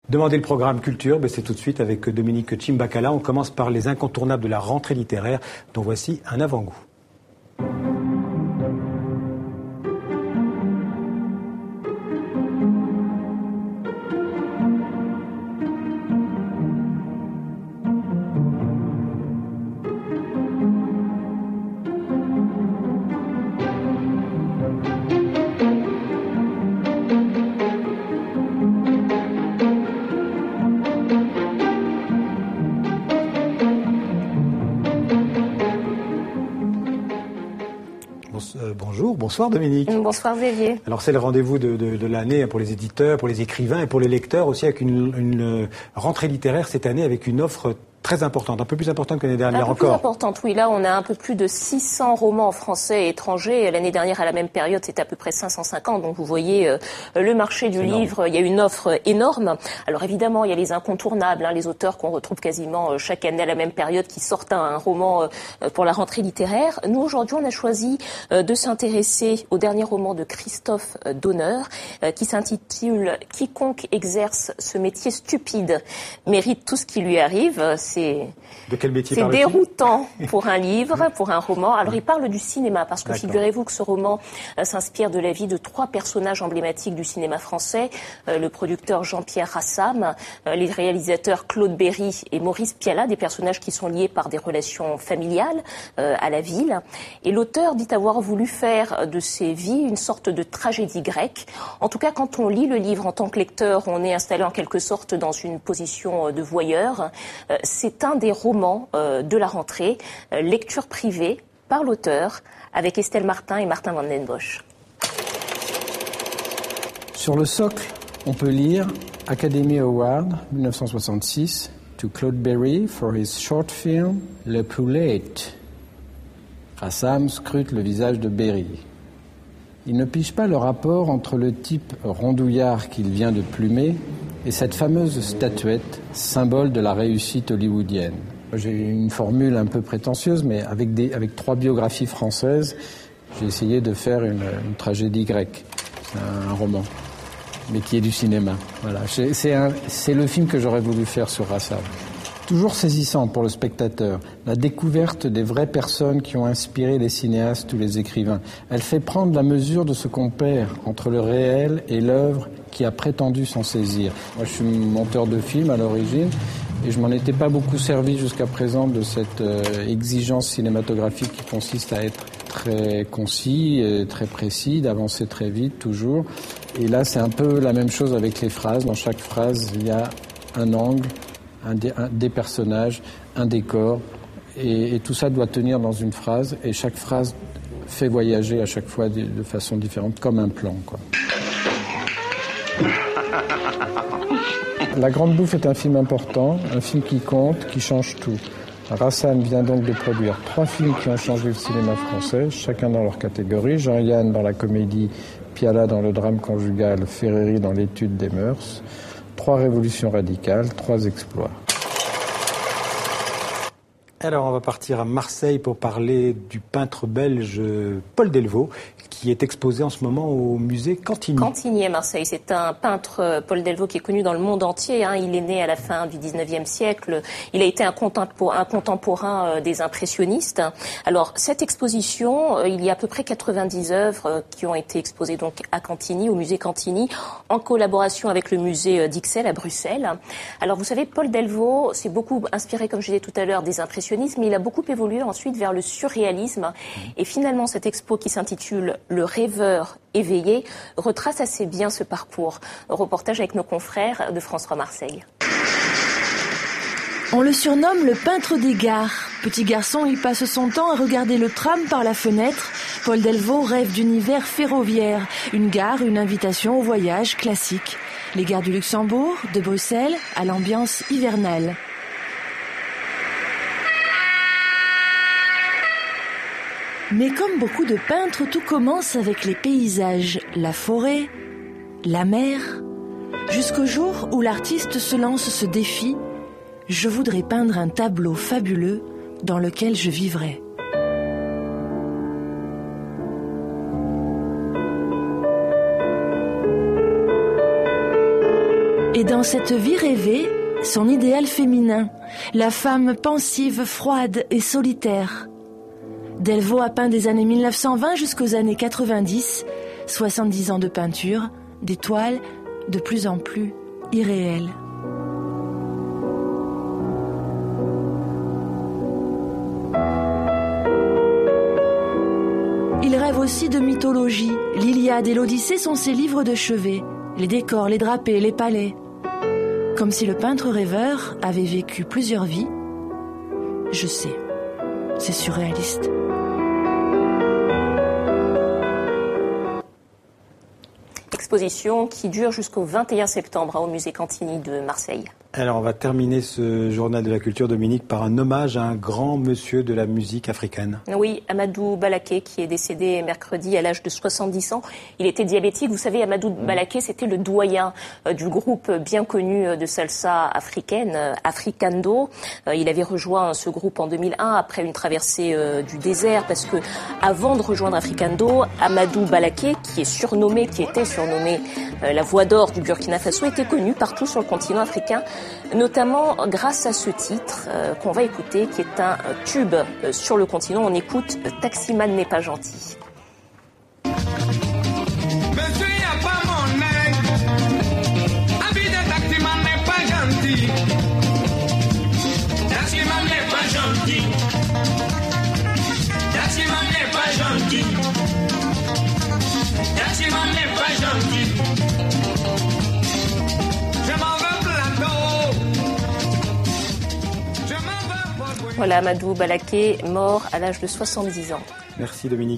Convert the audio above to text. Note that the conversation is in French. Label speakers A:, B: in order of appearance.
A: Demandez le programme culture, c'est tout de suite avec Dominique Chimbakala. On commence par les incontournables de la rentrée littéraire, dont voici un avant-goût. Bonsoir Dominique.
B: Bonsoir Xavier.
A: Alors c'est le rendez-vous de l'année pour les éditeurs, pour les écrivains et pour les lecteurs aussi, avec une rentrée littéraire cette année avec une offre très importante, un peu plus importante que l'année dernière encore.
B: Plus importante, oui. Là, on a un peu plus de 600 romans français et étrangers. L'année dernière, à la même période, c'était à peu près 550. Donc, vous voyez, le marché du livre, il y a une offre énorme. Alors, évidemment, il y a les incontournables, les auteurs qu'on retrouve quasiment chaque année à la même période, qui sortent un roman pour la rentrée littéraire. Nous, aujourd'hui, on a choisi de s'intéresser au dernier roman de Christophe Donner, qui s'intitule « Quiconque exerce ce métier stupide mérite tout ce qui lui arrive ».
A: De quel métier
B: c'est déroutant pour un livre, pour un roman. Alors, il parle du cinéma, parce que figurez-vous que ce roman s'inspire de la vie de 3 personnages emblématiques du cinéma français. Le producteur Jean-Pierre Rassam, les réalisateurs Claude Berry et Maurice Pialat, des personnages qui sont liés par des relations familiales à la ville. Et l'auteur dit avoir voulu faire de ces vies une sorte de tragédie grecque. En tout cas, quand on lit le livre en tant que lecteur, on est installé en quelque sorte dans une position de voyeur. C'est un des romans de la rentrée, lecture privée par l'auteur, avec Estelle Martin et Martin Van den Bosch.
C: Sur le socle, on peut lire Academy Award 1966 to Claude Berry for his short film Le Poulette. Rassam scrute le visage de Berry. Il ne pige pas le rapport entre le type rondouillard qu'il vient de plumer et cette fameuse statuette, symbole de la réussite hollywoodienne. J'ai une formule un peu prétentieuse, mais avec 3 biographies françaises, j'ai essayé de faire une tragédie grecque. C'est un roman, mais qui est du cinéma. Voilà. C'est le film que j'aurais voulu faire sur Rassam. Toujours saisissant pour le spectateur, la découverte des vraies personnes qui ont inspiré les cinéastes ou les écrivains. Elle fait prendre la mesure de ce qu'on perd entre le réel et l'œuvre qui a prétendu s'en saisir. Moi, je suis monteur de film à l'origine et je m'en étais pas beaucoup servi jusqu'à présent de cette exigence cinématographique qui consiste à être très concis, très précis, d'avancer très vite toujours. Et là, c'est un peu la même chose avec les phrases. Dans chaque phrase, il y a un angle, des personnages, un décor, et tout ça doit tenir dans une phrase, et chaque phrase fait voyager à chaque fois de façon différente, comme un plan, quoi. La Grande Bouffe est un film important, un film qui compte, qui change tout. Rassam vient donc de produire 3 films qui ont changé le cinéma français, chacun dans leur catégorie. Jean-Yann dans la comédie, Pialat dans le drame conjugal, Ferreri dans l'étude des mœurs. 3 révolutions radicales, 3 exploits.
A: Alors, on va partir à Marseille pour parler du peintre belge Paul Delvaux, qui est exposé en ce moment au musée Cantigny.
B: Cantigny à Marseille, c'est un peintre, Paul Delvaux, qui est connu dans le monde entier. Il est né à la fin du 19e siècle. Il a été un contemporain des impressionnistes. Alors, cette exposition, il y a à peu près 90 œuvres qui ont été exposées donc à Cantigny, au musée Cantigny, en collaboration avec le musée d'Ixelles à Bruxelles. Alors, vous savez, Paul Delvaux s'est beaucoup inspiré, comme je disais tout à l'heure, des impressionnistes, mais il a beaucoup évolué ensuite vers le surréalisme. Et finalement, cette expo qui s'intitule Le rêveur éveillé retrace assez bien ce parcours. Reportage avec nos confrères de France 3 Marseille.
D: On le surnomme le peintre des gares. Petit garçon, il passe son temps à regarder le tram par la fenêtre. Paul Delvaux rêve d'univers ferroviaire. Une gare, une invitation au voyage classique. Les gares du Luxembourg, de Bruxelles, à l'ambiance hivernale. Mais comme beaucoup de peintres, tout commence avec les paysages, la forêt, la mer, jusqu'au jour où l'artiste se lance ce défi. Je voudrais peindre un tableau fabuleux dans lequel je vivrais. Et dans cette vie rêvée, son idéal féminin, la femme pensive, froide et solitaire. Delvaux a peint des années 1920 jusqu'aux années 90, 70 ans de peinture, des toiles de plus en plus irréelles. Il rêve aussi de mythologie. L'Iliade et l'Odyssée sont ses livres de chevet. Les décors, les drapés, les palais. Comme si le peintre rêveur avait vécu plusieurs vies. Je sais, c'est surréaliste.
B: Exposition qui dure jusqu'au 21 septembre au musée Cantini de Marseille.
A: Alors on va terminer ce journal de la culture, Dominique, par un hommage à un grand monsieur de la musique africaine.
B: Oui, Amadou Balaké, qui est décédé mercredi à l'âge de 70 ans. Il était diabétique. Vous savez, Amadou Balaké, c'était le doyen du groupe bien connu de salsa africaine, Africando. Il avait rejoint ce groupe en 2001 après une traversée du désert, parce que avant de rejoindre Africando, Amadou Balaké, qui était surnommé la voix d'or du Burkina Faso, était connu partout sur le continent africain, notamment grâce à ce titre qu'on va écouter, qui est un tube sur le continent. On écoute « Taximan n'est pas gentil ». Voilà, Amadou Balaké, mort à l'âge de 70 ans.
A: Merci Dominique.